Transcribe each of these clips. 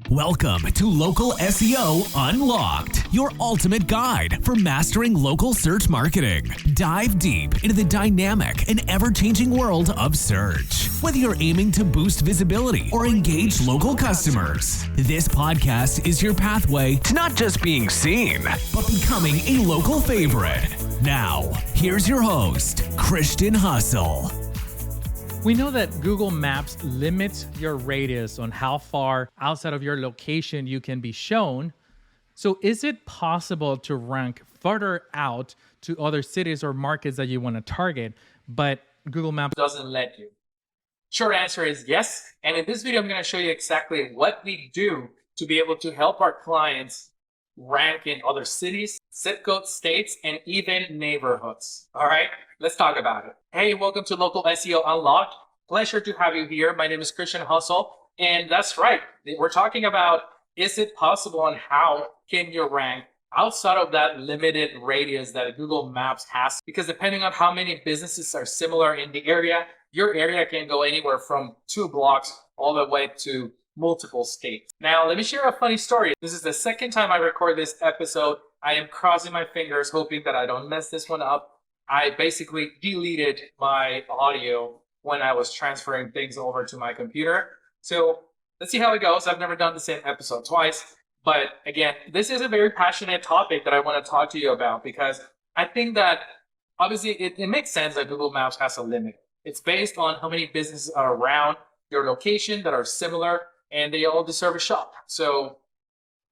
Welcome to Local SEO Unlocked, your ultimate guide for mastering local search marketing. Dive deep into the dynamic and ever-changing world of search. Whether you're aiming to boost visibility or engage local customers, this podcast is your pathway to not just being seen, but becoming a local favorite. Now, here's your host, Christian Hustle. We know that Google Maps limits your radius on how far outside of your location you can be shown. So is it possible to rank further out to other cities or markets that you want to target, but Google Maps doesn't let you? Short answer is yes. And in this video, I'm going to show you exactly what we do to be able to help our clients rank in other cities, zip codes, states, and even neighborhoods. All right, let's talk about it. Hey, welcome to Local SEO Unlocked. Pleasure to have you here. My name is Christian Hustle. And that's right. We're talking about, is it possible and how can you rank outside of that limited radius that Google Maps has? Because depending on how many businesses are similar in the area, your area can go anywhere from 2 blocks all the way to multiple states. Now, let me share a funny story. This is the second time I record this episode. I am crossing my fingers, hoping that I don't mess this one up. I basically deleted my audio when I was transferring things over to my computer. So let's see how it goes. I've never done the same episode twice. But again, this is a very passionate topic that I want to talk to you about because I think that obviously it makes sense that Google Maps has a limit. It's based on how many businesses are around your location that are similar, and they all deserve a shot. So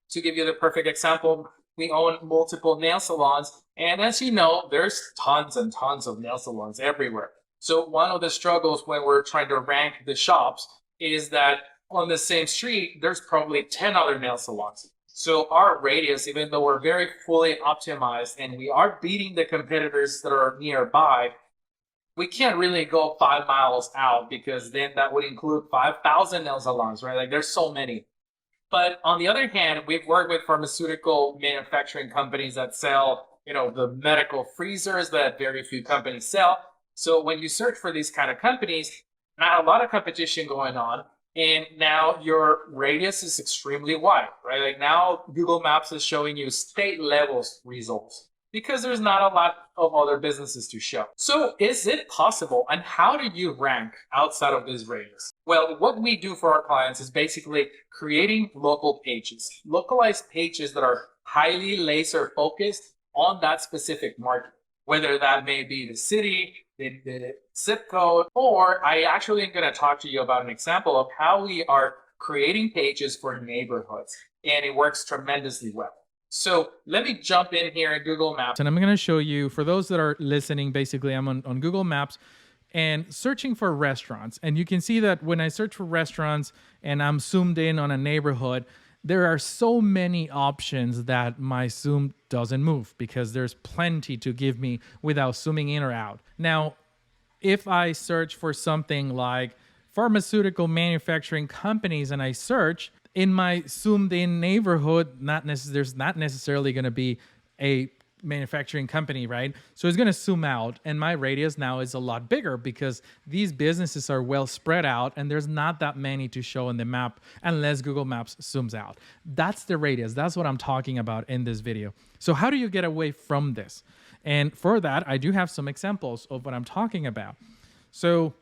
to give you the perfect example, we own multiple nail salons. And as you know, there's tons and tons of nail salons everywhere. So one of the struggles when we're trying to rank the shops is that on the same street, there's probably 10 other nail salons. So our radius, even though we're very fully optimized and we are beating the competitors that are nearby, we can't really go 5 miles out because then that would include 5,000 nail salons, right? Like there's so many. But on the other hand, we've worked with pharmaceutical manufacturing companies that sell, the medical freezers that very few companies sell. So when you search for these kind of companies, not a lot of competition going on. And now your radius is extremely wide, right? Like now Google Maps is showing you state level results because there's not a lot of other businesses to show. So is it possible, and how do you rank outside of this radius? Well, what we do for our clients is basically creating local pages, localized pages that are highly laser focused on that specific market, whether that may be the city, the zip code, or I actually am going to talk to you about an example of how we are creating pages for neighborhoods, and it works tremendously well. So let me jump in here in Google Maps. And I'm going to show you, for those that are listening, basically I'm on Google Maps and searching for restaurants. And you can see that when I search for restaurants and I'm zoomed in on a neighborhood, there are so many options that my zoom doesn't move because there's plenty to give me without zooming in or out. Now, if I search for something like pharmaceutical manufacturing companies and I search, in my zoomed in neighborhood, there's not necessarily going to be a manufacturing company, right? So it's going to zoom out, and my radius now is a lot bigger because these businesses are well spread out and there's not that many to show in the map unless Google Maps zooms out. That's the radius. That's what I'm talking about in this video. So how do you get away from this? And for that, I do have some examples of what I'm talking about. So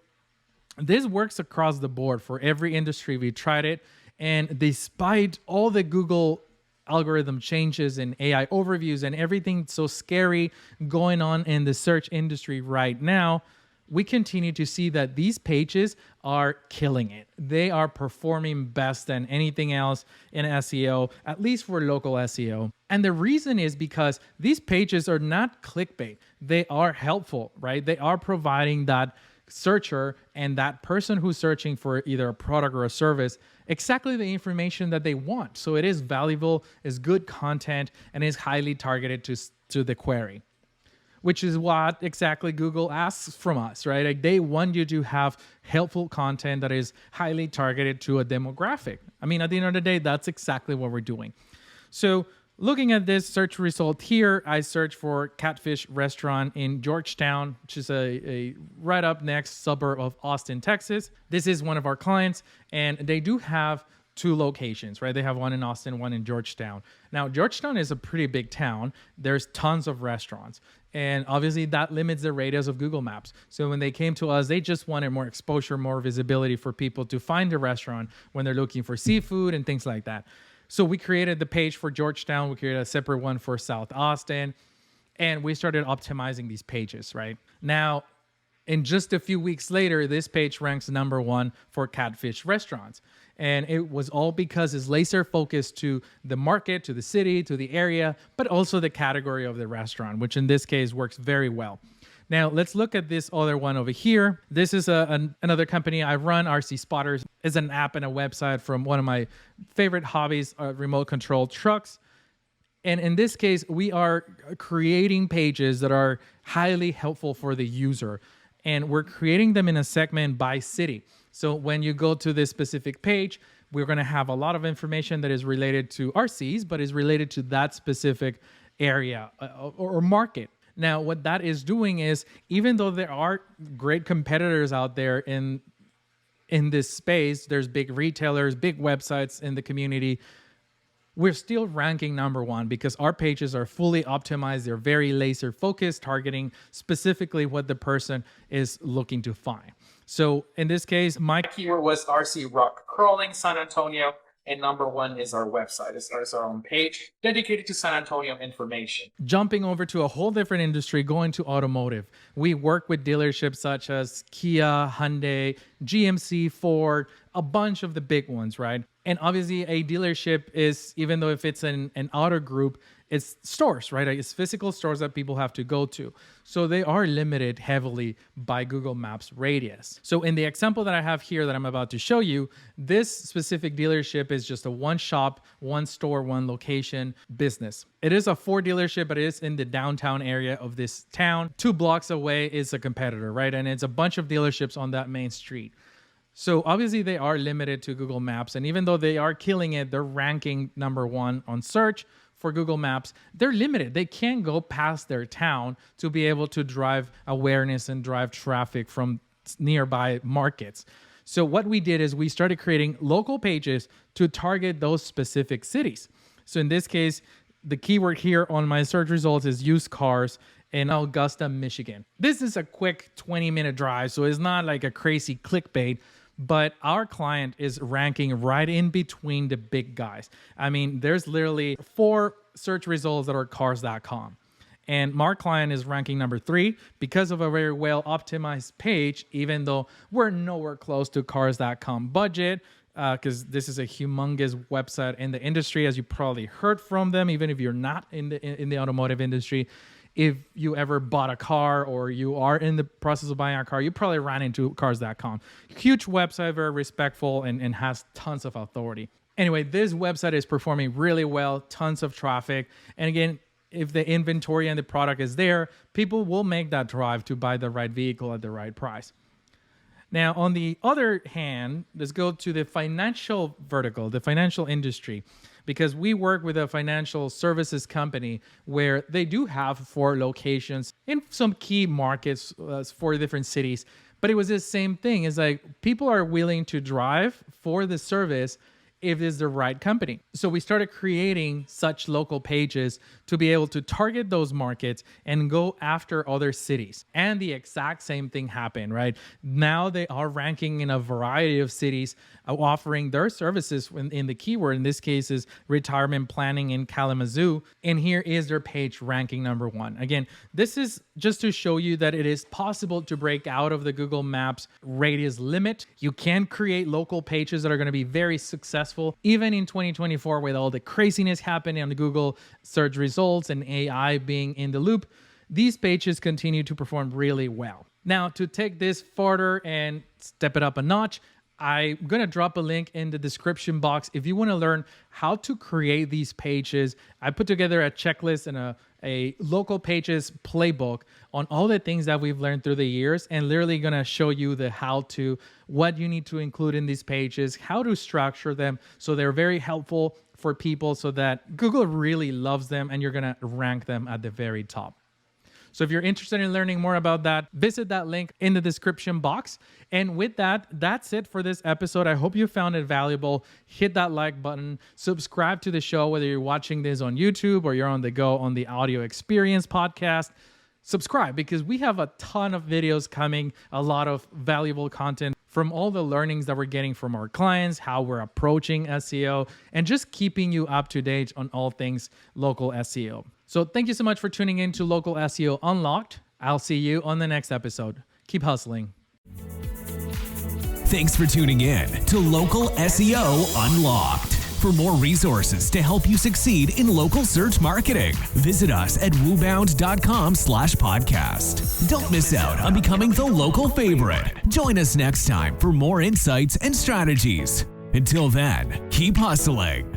this works across the board for every industry. We tried it. And despite all the Google algorithm changes and AI overviews and everything so scary going on in the search industry right now, we continue to see that these pages are killing it. They are performing best than anything else in SEO, at least for local SEO. And the reason is because these pages are not clickbait. They are helpful, right? They are providing that searcher and that person who's searching for either a product or a service exactly the information that they want. So it is valuable, is good content, and is highly targeted to the query, which is what exactly Google asks from us, right? Like they want you to have helpful content that is highly targeted to a demographic. I mean, at the end of the day, that's exactly what we're doing. So looking at this search result here, I searched for Catfish Restaurant in Georgetown, which is a right up next suburb of Austin, Texas. This is one of our clients, and they do have two locations, right? They have one in Austin, one in Georgetown. Now, Georgetown is a pretty big town. There's tons of restaurants. And obviously that limits the radius of Google Maps. So when they came to us, they just wanted more exposure, more visibility for people to find the restaurant when they're looking for seafood and things like that. So we created the page for Georgetown. We created a separate one for South Austin. And we started optimizing these pages, right? Now, in just a few weeks later, this page ranks #1 for catfish restaurants. And it was all because it's laser focused to the market, to the city, to the area, but also the category of the restaurant, which in this case works very well. Now, let's look at this other one over here. This is another company I run, RC Spotters. It's an app and a website from one of my favorite hobbies, remote control trucks. And in this case, we are creating pages that are highly helpful for the user. And we're creating them in a segment by city. So when you go to this specific page, we're going to have a lot of information that is related to RCs, but is related to that specific area or market. Now, what that is doing is, even though there are great competitors out there in this space, there's big retailers, big websites in the community, we're still ranking #1 because our pages are fully optimized. They're very laser focused, targeting specifically what the person is looking to find. So in this case, my keyword was RC rock crawling San Antonio, and #1 is our website. It's our own page dedicated to San Antonio information. Jumping over to a whole different industry, going to automotive. We work with dealerships such as Kia, Hyundai, GMC, Ford, a bunch of the big ones, right? And obviously a dealership is, even though if it's an auto group, it's stores, right? It's physical stores that people have to go to. So they are limited heavily by Google Maps radius. So in the example that I have here that I'm about to show you, this specific dealership is just a one shop, one store, one location business. It is a Ford dealership, but it is in the downtown area of this town. 2 blocks away is a competitor, right? And it's a bunch of dealerships on that main street. So obviously they are limited to Google Maps. And even though they are killing it, they're ranking #1 on search for Google Maps. They're limited. They can't go past their town to be able to drive awareness and drive traffic from nearby markets. So what we did is we started creating local pages to target those specific cities. So in this case, the keyword here on my search results is used cars in Augusta, Michigan. This is a quick 20-minute drive, so it's not like a crazy clickbait. But our client is ranking right in between the big guys. I mean, there's literally 4 search results that are cars.com. And our client is ranking #3 because of a very well optimized page, even though we're nowhere close to cars.com budget, because this is a humongous website in the industry, as you probably heard from them, even if you're not in the automotive industry. If you ever bought a car or you are in the process of buying a car, you probably ran into cars.com. Huge website, very respectful, and has tons of authority. Anyway, this website is performing really well, tons of traffic. And again, if the inventory and the product is there, people will make that drive to buy the right vehicle at the right price. Now, on the other hand, let's go to the financial vertical, the financial industry, because we work with a financial services company where they do have 4 locations in some key markets, 4 different cities. But it was the same thing. It's like people are willing to drive for the service if it's the right company. So we started creating such local pages to be able to target those markets and go after other cities. And the exact same thing happened, right? Now they are ranking in a variety of cities, offering their services in the keyword. In this case is retirement planning in Kalamazoo. And here is their page ranking #1. Again, this is just to show you that it is possible to break out of the Google Maps radius limit. You can create local pages that are going to be very successful, even in 2024 with all the craziness happening on the Google search results and AI being in the loop. These pages continue to perform really well. Now, to take this further and step it up a notch, I'm going to drop a link in the description box. If you want to learn how to create these pages, I put together a checklist and a local pages playbook on all the things that we've learned through the years, and literally going to show you the how to, what you need to include in these pages, how to structure them so they're very helpful for people so that Google really loves them and you're going to rank them at the very top. So if you're interested in learning more about that, visit that link in the description box. And with that, that's it for this episode. I hope you found it valuable. Hit that like button, subscribe to the show, whether you're watching this on YouTube or you're on the go on the Audio Experience podcast. Subscribe because we have a ton of videos coming, a lot of valuable content from all the learnings that we're getting from our clients, how we're approaching SEO, and just keeping you up to date on all things local SEO. So thank you so much for tuning in to Local SEO Unlocked. I'll see you on the next episode. Keep hustling. Thanks for tuning in to Local SEO Unlocked. For more resources to help you succeed in local search marketing, visit us at woobound.com/podcast. Don't miss out on becoming the local favorite. Join us next time for more insights and strategies. Until then, keep hustling.